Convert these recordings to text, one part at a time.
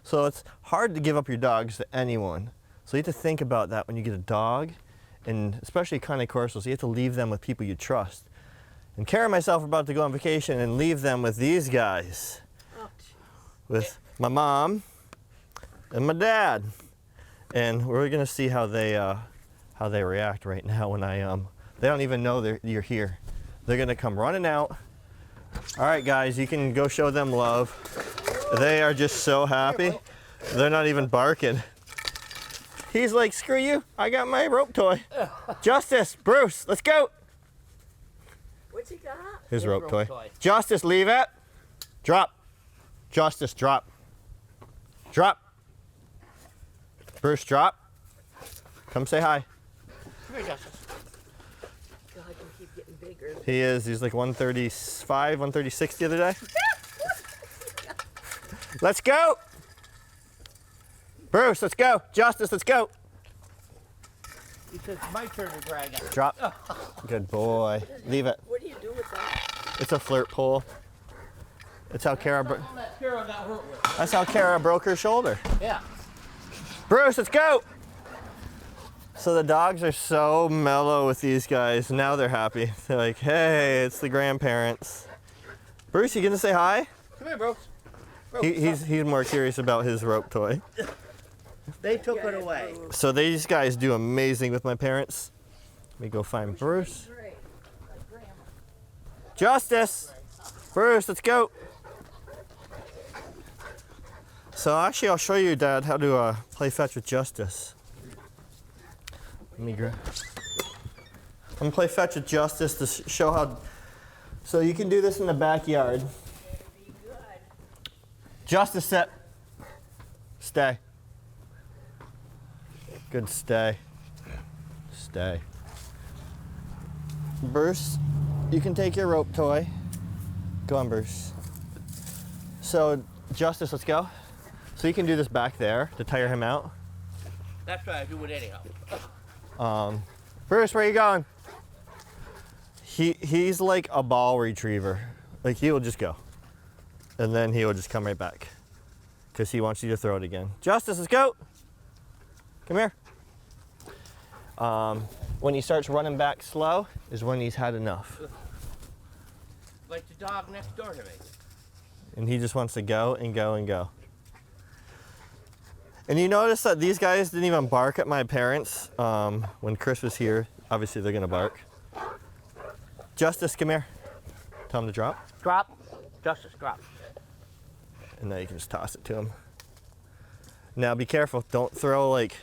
So it's hard to give up your dogs to anyone. So you have to think about that when you get a dog, and especially Canine Corsos, you have to leave them with people you trust. And Kara and myself are about to go on vacation and leave them with these guys. Oh, with my mom and my dad. And we're gonna see how they react right now when they don't even know you're here. They're gonna come running out. All right, guys, you can go show them love. They are just so happy. They're not even barking. He's like, screw you, I got my rope toy. Justice, Bruce, let's go. What's he got? His rope toy. Justice, leave it. Drop. Justice, drop. Drop. Bruce, drop. Come say hi. Come here, Justice. God, you keep getting bigger. He is. He's like 135, 136 the other day. Let's go. Bruce, let's go. Justice, let's go. He says it's my turn to drag it. Drop. Good boy. Leave it. What do you do with that? It's a flirt pole. It's how Kara. That's how Kara broke her shoulder. Yeah. Bruce, let's go. So the dogs are so mellow with these guys. Now they're happy. They're like, hey, it's the grandparents. Bruce, you gonna say hi? Come here, Bruce. He's more curious about his rope toy. They took it away. So these guys do amazing with my parents. Let me go find Bruce. Justice! Bruce, let's go. So actually, I'll show you, Dad, how to play fetch with Justice. Let me grab. I'm gonna play fetch with Justice to show how. So you can do this in the backyard. Justice, sit. Stay. Good, stay. Stay. Bruce, you can take your rope toy. Go on, Bruce. So, Justice, let's go. So you can do this back there to tire him out. That's why I do it anyhow. Bruce, where are you going? He's like a ball retriever. Like, he will just go. And then he will just come right back. Because he wants you to throw it again. Justice, let's go. Come here. When he starts running back slow is when he's had enough. Like the dog next door to me. And he just wants to go and go and go. And you notice that these guys didn't even bark at my parents when Chris was here. Obviously, they're gonna bark. Justice, come here. Tell him to drop. Drop. Justice, drop. And now you can just toss it to him. Now be careful, don't throw like,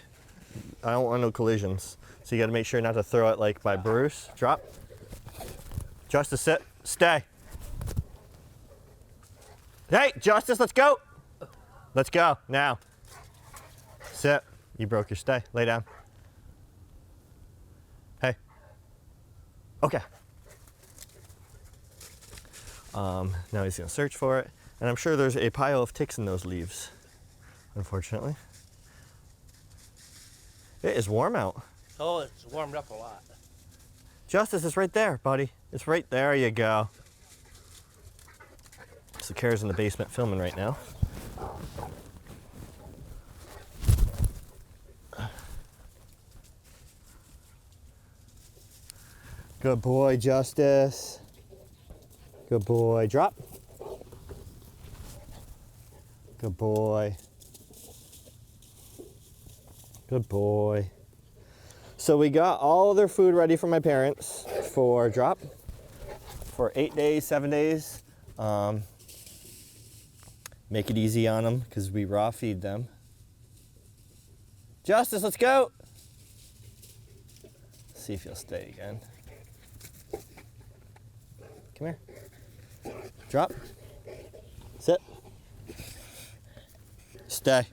I don't want no collisions. So you gotta make sure not to throw it like by Bruce. Drop. Justice, sit, stay. Hey, Justice, let's go. Let's go, now. Sit, you broke your stay, lay down. Hey. Okay. Now he's gonna search for it. And I'm sure there's a pile of ticks in those leaves, unfortunately. It is warm out. Oh, it's warmed up a lot. Justice, it's right there, buddy. It's right there, you go. So Kara's in the basement filming right now. Good boy, Justice. Good boy, drop. Good boy. Good boy. So we got all their food ready for my parents for drop for 8 days, 7 days. Make it easy on them because we raw feed them. Justice, let's go. See if he'll stay again. Come here. Drop. Sit. Stay.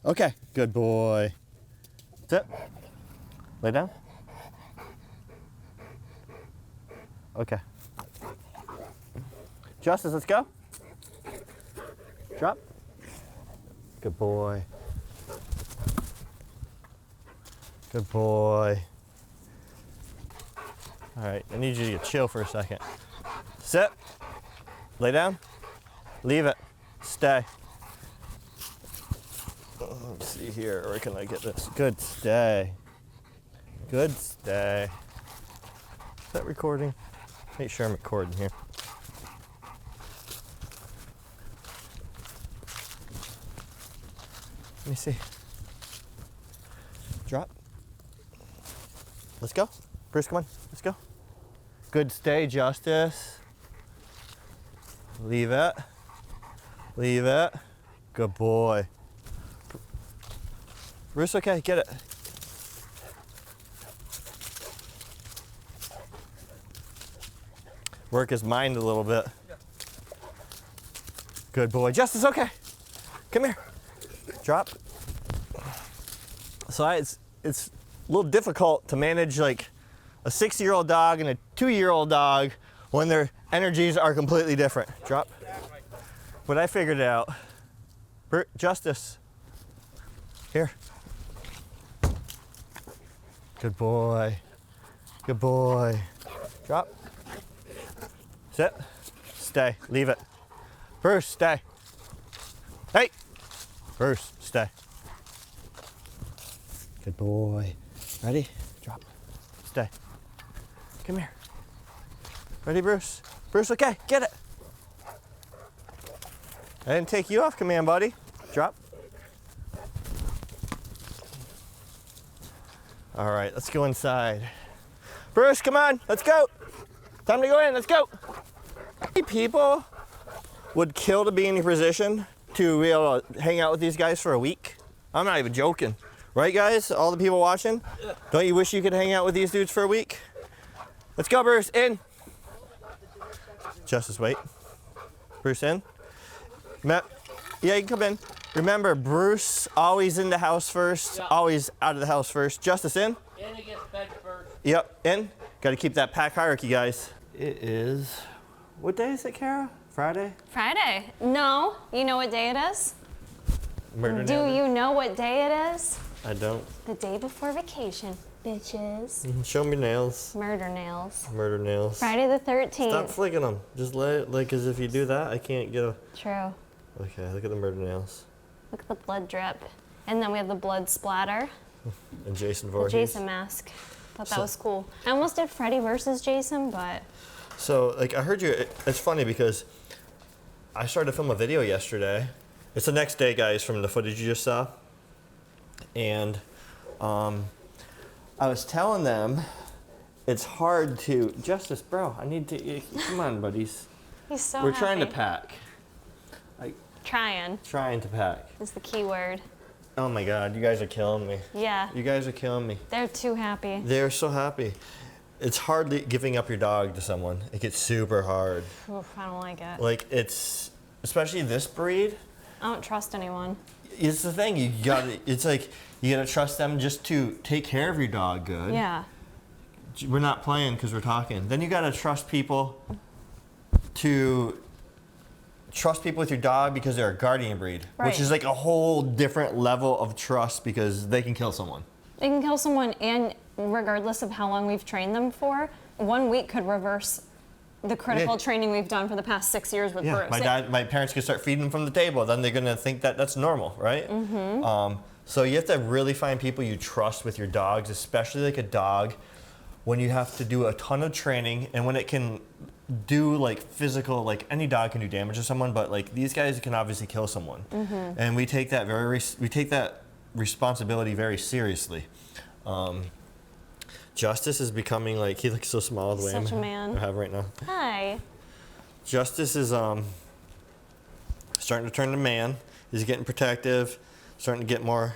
Okay, good boy. Sit. Lay down. Okay. Justice, let's go. Drop. Good boy. Good boy. All right, I need you to chill for a second. Sit. Lay down. Leave it. Stay. Let's see here, where can I get this? Good stay. Good stay. Is that recording? Make sure I'm recording here. Let me see. Drop. Let's go. Bruce, come on. Let's go. Good stay, Justice. Leave it. Leave it. Good boy. Bruce, okay, get it. Work his mind a little bit. Good boy. Justice, okay. Come here. Drop. So it's a little difficult to manage like a 6-year-old dog and a 2-year-old dog when their energies are completely different. Drop. But I figured it out. Justice. Here. Good boy. Good boy. Drop. Sit. Stay. Leave it. Bruce, stay. Hey! Bruce, stay. Good boy. Ready? Drop. Stay. Come here. Ready, Bruce? Bruce, okay, get it. I didn't take you off command, buddy. Drop. All right, let's go inside. Bruce, come on, let's go. Time to go in, let's go. How many people would kill to be in your position to be able to hang out with these guys for a week? I'm not even joking. Right, guys? All the people watching? Don't you wish you could hang out with these dudes for a week? Let's go, Bruce, in. Justice, wait. Bruce, in. Matt, yeah, you can come in. Remember, Bruce, always in the house first, always out of the house first. Justice, in. In against bed first. Yep, in. Got to keep that pack hierarchy, guys. It is, what day is it, Kara? Friday? Friday. No, you know what day it is? Murder Do nail? you know what day it is? I don't. The day before vacation, bitches. Show me nails. Murder nails. Murder nails. Friday the 13th. Stop flicking them. Just let it, like, because if you do that, I can't get a... True. Okay, look at the murder nails. Look at the blood drip. And then we have the blood splatter. And Jason The Voorhees. Jason mask. Thought that was cool. I almost did Freddy versus Jason, but... So, like, I heard you, it's funny because I started to film a video yesterday. It's the next day, guys, from the footage you just saw. And I was telling them it's hard to, Justice, bro, I need to, come on, buddies. He's so We're happy. trying to pack. Trying Trying to pack. is the key word. Oh my God, you guys are killing me. Yeah, You guys are killing me. they're too happy. They're so happy. It's hardly giving up your dog to someone. It gets super hard. Oof, I don't like it. Like, it's, especially this breed, I don't trust anyone. it's the thing, you gotta, it's like, you gotta trust them just to take care of your dog good. Yeah. We're not playing because we're talking. Then you gotta trust people with your dog because they're a guardian breed, Right. which is like a whole different level of trust because they can kill someone. They can kill someone, and regardless of how long we've trained them for, 1 week could reverse the critical training we've done for the past 6 years with Yeah, Bruce. my parents could start feeding them from the table. Then they're gonna think that that's normal, right? Mm-hmm. So you have to really find people you trust with your dogs, especially like a dog, when you have to do a ton of training and when it can do like physical, like any dog can do damage to someone, but like these guys can obviously kill someone, and we take that responsibility very seriously. Justice is becoming like, he looks so small the way Such a man. I have right now. Hi. Justice is starting to turn to man. He's getting protective, starting to get more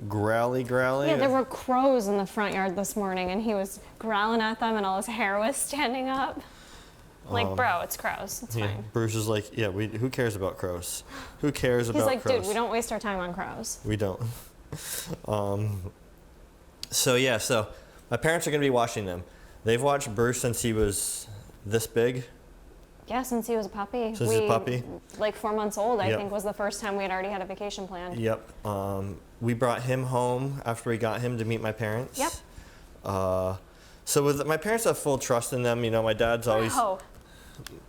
growly. Yeah, there were crows in the front yard this morning, and he was growling at them, and all his hair was standing up. Like, bro, it's crows. It's Yeah, fine. Bruce is like, yeah, who cares about crows? Who cares He's about like, crows? dude, we don't waste our time on crows. We don't. So yeah, so my parents are gonna be watching them. They've watched Bruce since he was this big. Yeah, since he was a puppy. Since he was a puppy? Like 4 months old, I Yep. think, was the first time we had already had a vacation plan. Yep. We brought him home after we got him to meet my parents. Yep. So with my parents have full trust in them. You know, my dad's always. Oh,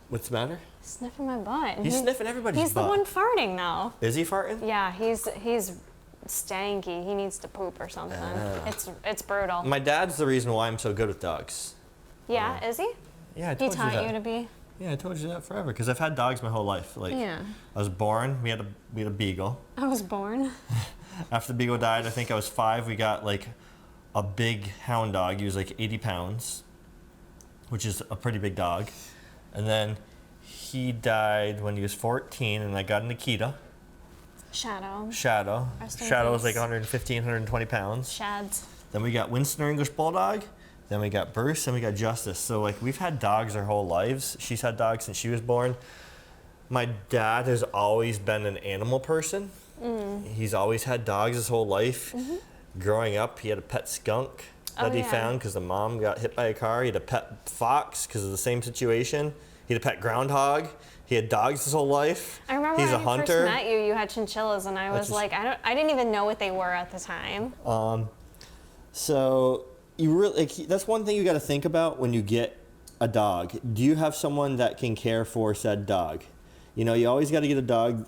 What's the matter? Sniffing my butt. He's sniffing everybody's butt. He's the one farting now. Is he farting? Yeah, he's stanky. He needs to poop or something. It's brutal. My dad's the reason why I'm so good with dogs. Yeah, is he? Yeah, I He told you taught that. you to be. Yeah, I told you that forever because I've had dogs my whole life. Like, Yeah. I was born. We had a beagle. I was born. After the beagle died, I think I was 5. We got like a big hound dog. He was like 80 pounds, which is a pretty big dog. And then he died when he was 14, and I got an Akita. Shadow. Rest in Shadow was peace. like 115, 120 pounds. Shads. Then we got Winston, our English Bulldog. Then we got Bruce, and we got Justice. So like we've had dogs our whole lives. She's had dogs since she was born. My dad has always been an animal person. He's always had dogs his whole life. Growing up, he had a pet skunk that he found because the mom got hit by a car. He had a pet fox because of the same situation. He had a pet groundhog. He had dogs his whole life. I remember He's when a I hunter. first met you, you had chinchillas, and I was like, I didn't even know what they were at the time. So you really that's one thing you got to think about when you get a dog. Do you have someone that can care for said dog? You know, you always got to get a dog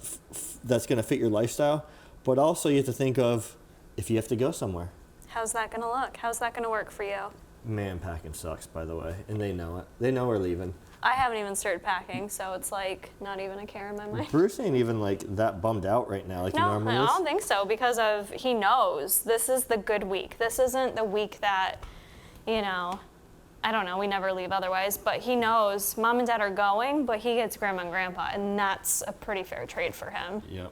that's going to fit your lifestyle, but also you have to think of if you have to go somewhere. How's that gonna look? How's that gonna work for you? Man, packing sucks, by the way, and they know it. They know we're leaving. I haven't even started packing, so it's like not even a care in my mind. Bruce ain't even like that bummed out right now like he No, normally I is. don't think so because he knows this is the good week. This isn't the week that, you know, I don't know, we never leave otherwise, but he knows mom and dad are going, but he gets grandma and grandpa, and that's a pretty fair trade for him. Yep.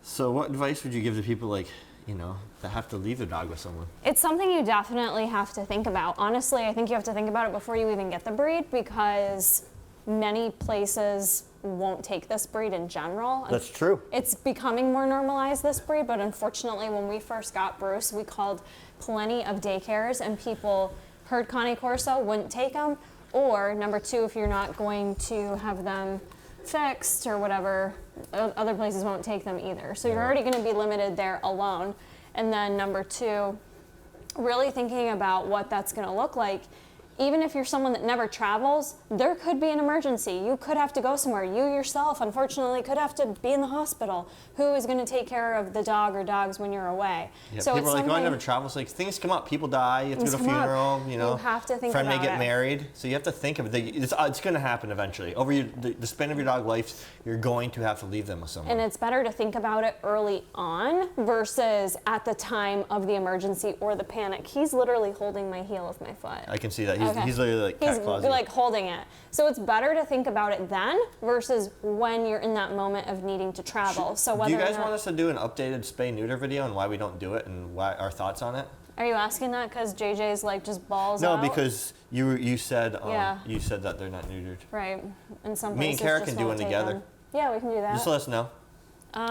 So what advice would you give to people like, you know, that have to leave their dog with someone? It's something you definitely have to think about. Honestly, I think you have to think about it before you even get the breed because many places won't take this breed in general. That's true. It's becoming more normalized, this breed, but unfortunately when we first got Bruce, we called plenty of daycares and people heard Connie Corso, wouldn't take them, or number 2, if you're not going to have them fixed or whatever, other places won't take them either. So you're already going to be limited there alone. And then number 2, really thinking about what that's going to look like. Even if you're someone that never travels, there could be an emergency. You could have to go somewhere. You yourself, unfortunately, could have to be in the hospital. Who is going to take care of the dog or dogs when you're away? Yeah, so people it's are like, oh, I something- never travel. It's like things come up, people die, you have to go to a Things come up. funeral, you know. You have to think friend may about get it. married, so you have to think of it. It's going to happen eventually. Over the span of your dog life, you're going to have to leave them with someone. And it's better to think about it early on versus at the time of the emergency or the panic. He's literally holding my heel of my foot. I can see that. Okay. He's literally like He's cat clawsy. like holding it. So it's better to think about it then versus when you're in that moment of needing to travel. So Do whether you guys or not, want us to do an updated spay-neuter video and why we don't do it and why our thoughts on it? Are you asking that because JJ's like just balls No, out? because you said Yeah. you said that they're not neutered. Right. And some Me and places Kara just can do won't one take together. them. Yeah, we can do that. Just let us know.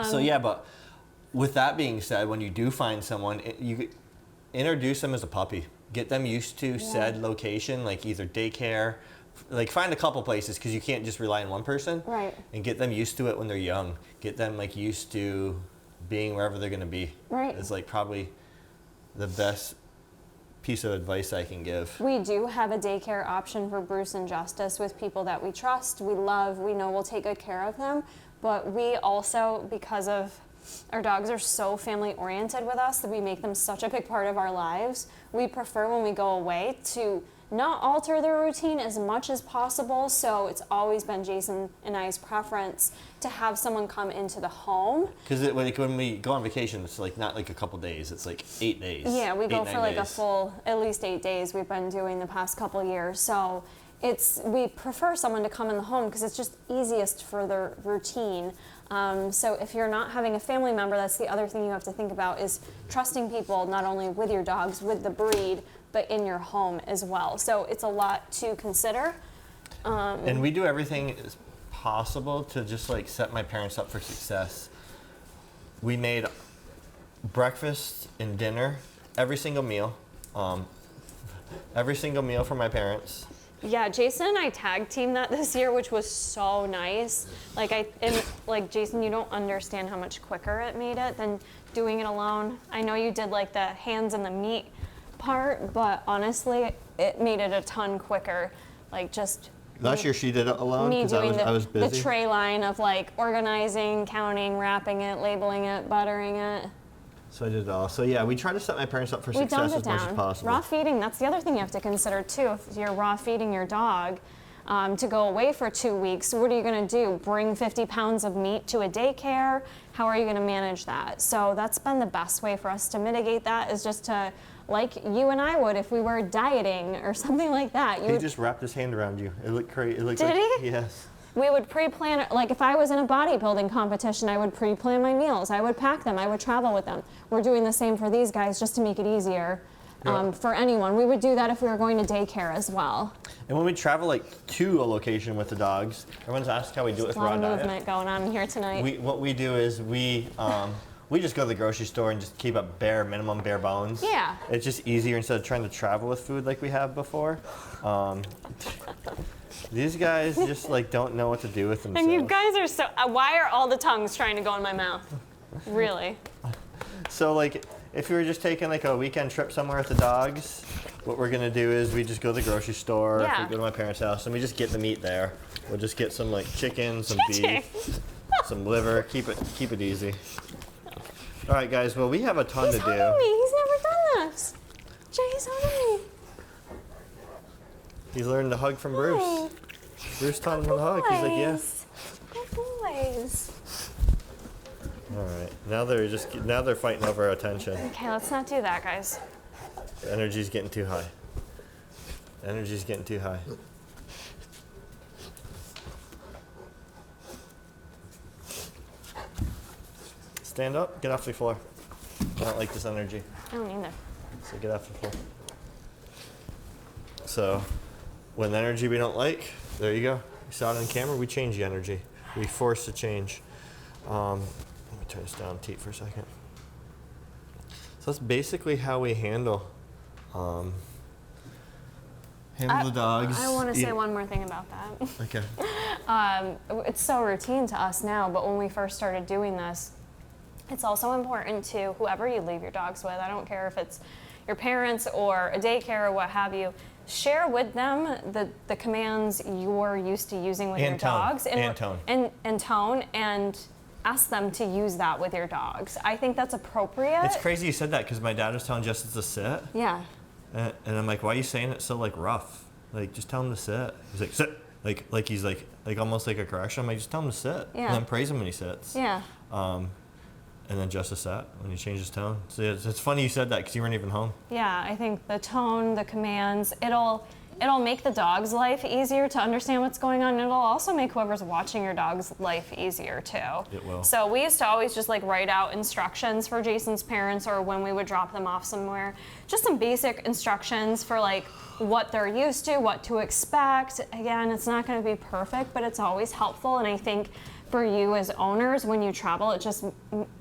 So yeah, but with that being said, when you do find someone, you introduce them as a puppy. Get them used to said location, like either daycare, like find a couple places because you can't just rely on one person. Right. And get them used to it when they're young. Get them like used to being wherever they're gonna be. Right. It's like probably the best piece of advice I can give. We do have a daycare option for Bruce and Justice with people that we trust, we love, we know we'll take good care of them. But we also, because of our dogs are so family oriented with us that we make them such a big part of our lives, we prefer when we go away to not alter their routine as much as possible. So it's always been Jason and I's preference to have someone come into the home. Because like when we go on vacation, it's like not like a couple days. It's like 8 days. Yeah, we go 8, for 9 like a days. full, at least 8 days we've been doing the past couple years. So we prefer someone to come in the home because it's just easiest for their routine. So if you're not having a family member, that's the other thing you have to think about is trusting people, not only with your dogs, with the breed, but in your home as well. So it's a lot to consider. And we do everything as possible to just like set my parents up for success. We made breakfast and dinner, every single meal for my parents. Yeah, Jason and I tag teamed that this year, which was so nice. Like Jason, you don't understand how much quicker it made it than doing it alone. I know you did like the hands and the meat part, but honestly, it made it a ton quicker. Like just Last year she did it alone Me because doing I was the busy. tray line of like organizing, counting, wrapping it, labeling it, buttering it. So I did it all. So yeah, we try to set my parents up for We success dumped it as much as down. possible. Raw feeding, that's the other thing you have to consider too. If you're raw feeding your dog to go away for 2 weeks, what are you going to do? Bring 50 pounds of meat to a daycare? How are you going to manage that? So that's been the best way for us to mitigate that, is just to, like you and I would if we were dieting or something like that. He just wrapped his hand around you. It looked crazy. Did he? Yes. We would pre-plan, like if I was in a bodybuilding competition, I would pre-plan my meals. I would pack them. I would travel with them. We're doing the same for these guys just to make it easier for anyone. We would do that if we were going to daycare as well. And when we travel like to a location with the dogs, everyone's asked how we do it with A lot raw of diet. movement going on here tonight. What we do is we just go to the grocery store and just keep up minimum bare bones. Yeah. It's just easier instead of trying to travel with food like we have before. These guys just like don't know what to do with themselves. And you guys are so, why are all the tongues trying to go in my mouth? Really? So like, if we were just taking like a weekend trip somewhere with the dogs, what we're gonna do is we just go to the grocery store, Yeah. we go to my parents' house, and we just get the meat there. We'll just get some like chicken, some beef, some liver, keep it easy. All right, guys, well, we have a ton He's to hugging do. me. He's never done this. Jay's hugging me. He's learned to hug from Bruce. Hi. Bruce taught him to hug. He's like, yeah. Good boys. All right, now they're fighting over our attention. Okay, let's not do that, guys. The energy's getting too high. Stand up, get off the floor. I don't like this energy, I don't either. so get off the floor. So, when the energy we don't like, there you go. You saw it on camera, we change the energy. We force the change. Let me turn this down, Teat, for a second. So that's basically how we handle the dogs. I want to say one more thing about that. Okay. It's so routine to us now, but when we first started doing this, it's also important to whoever you leave your dogs with. I don't care if it's your parents or a daycare or what have you. Share with them the commands you're used to using with your dogs. And tone. And tone, and ask them to use that with your dogs. I think that's appropriate. It's crazy you said that because my dad was telling Justice to sit. Yeah. And I'm like, why are you saying it so like rough? Like, just tell him to sit. He's like, sit. Like he's like almost like a correction. I'm like, just tell him to sit. Yeah. And then praise him when he sits. Yeah. And then Justice sat when he changed his tone. So it's funny you said that because you weren't even home. Yeah, I think the tone, the commands, it'll make the dog's life easier to understand what's going on. And it'll also make whoever's watching your dog's life easier too. It will. So we used to always just like write out instructions for Jason's parents, or when we would drop them off somewhere, just some basic instructions for like what they're used to, what to expect. Again, it's not going to be perfect, but it's always helpful. And I think for you as owners, when you travel, it just,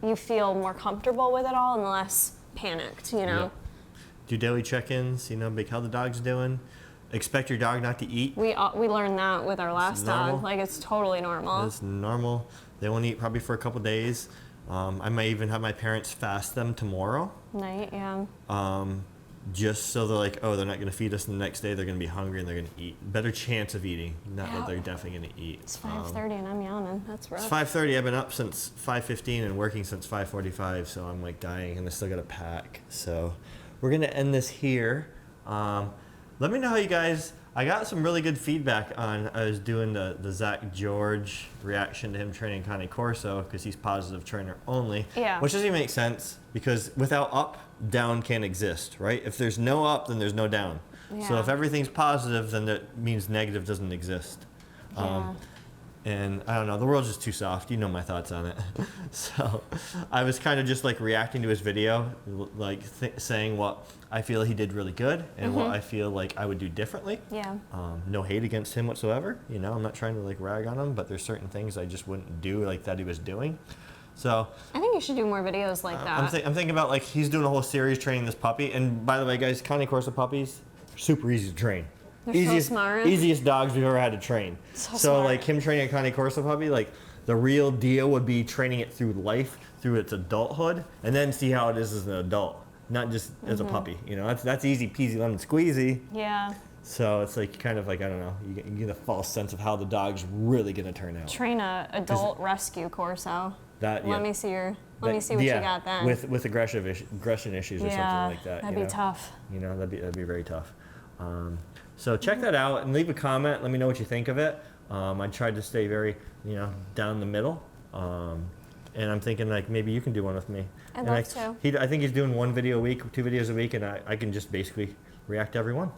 you feel more comfortable with it all and less panicked, you know? Yeah. Do daily check-ins, like how the dog's doing. Expect your dog not to eat. We learned that with our last normal. dog. Like, it's totally normal. It's normal. They won't eat probably for a couple days. I might even have my parents fast them tomorrow. Night, yeah. Just so they're like, oh, they're not going to feed us the next day. They're going to be hungry and they're going to eat. Better chance of eating. Not that they're definitely going to eat. It's 5:30 and I'm yawning. That's rough. It's 5:30. I've been up since 5:15 and working since 5:45, so I'm like dying and I still got to pack. So we're going to end this here. Let me know how you guys, I got some really good feedback on, I was doing the Zach George reaction to him training Canine Corso because he's positive trainer only. Yeah. Which doesn't even make sense because without up, down can't exist, right? If there's no up, then there's no down. So Yeah. if everything's positive, then that means negative doesn't exist. Yeah. And I don't know, the world's just too soft. You know my thoughts on it. So I was kind of just like reacting to his video, like saying what I feel he did really good and what I feel like I would do differently. Yeah. No hate against him whatsoever. I'm not trying to like rag on him, but there's certain things I just wouldn't do like that he was doing. So I think you should do more videos like that. I'm thinking about like he's doing a whole series training this puppy. And by the way, guys, Canine Corso puppies, super easy to train. They're so smart. Easiest dogs we've ever had to train. So So smart. like him training a Canine Corso puppy, like the real deal would be training it through life, through its adulthood, and then see how it is as an adult, not just as a puppy. That's easy peasy lemon squeezy. Yeah. So it's like kind of like, I don't know, you get a false sense of how the dog's really gonna turn out. Train a adult rescue Corso. That, Let me see what you got then. With aggression issues or something like that. That'd be tough. You know, that'd be very tough. So check that out and leave a comment. Let me know what you think of it. I tried to stay very, down the middle. And I'm thinking like maybe you can do one with me. I'd love to. I think he's doing 1 video a week, 2 videos a week, and I can just basically react to every one.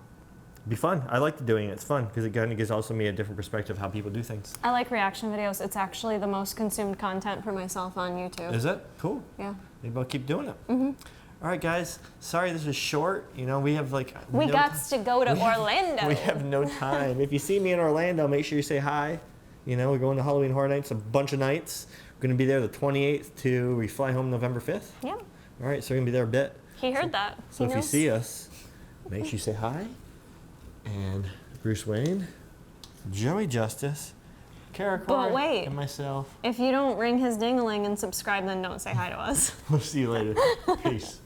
It'd be fun. I like doing it. It's fun because it kind of gives also me a different perspective of how people do things. I like reaction videos. It's actually the most consumed content for myself on YouTube. Is it? Cool. Yeah. Maybe I'll keep doing it. Mm-hmm. All right, guys. Sorry this was short. We have like we got to go to Orlando. We have no time. If you see me in Orlando, make sure you say hi. We're going to Halloween Horror Nights a bunch of nights. We're going to be there the 28th to we fly home November 5th. Yeah. All right, so we're going to be there a bit. He heard that. So if you see us, make sure you say hi. And Bruce Wayne, Joey Justice, Kara Corey, wait. and myself. If you don't ring his ding-a-ling and subscribe, then don't say hi to us. We'll see you later. Peace.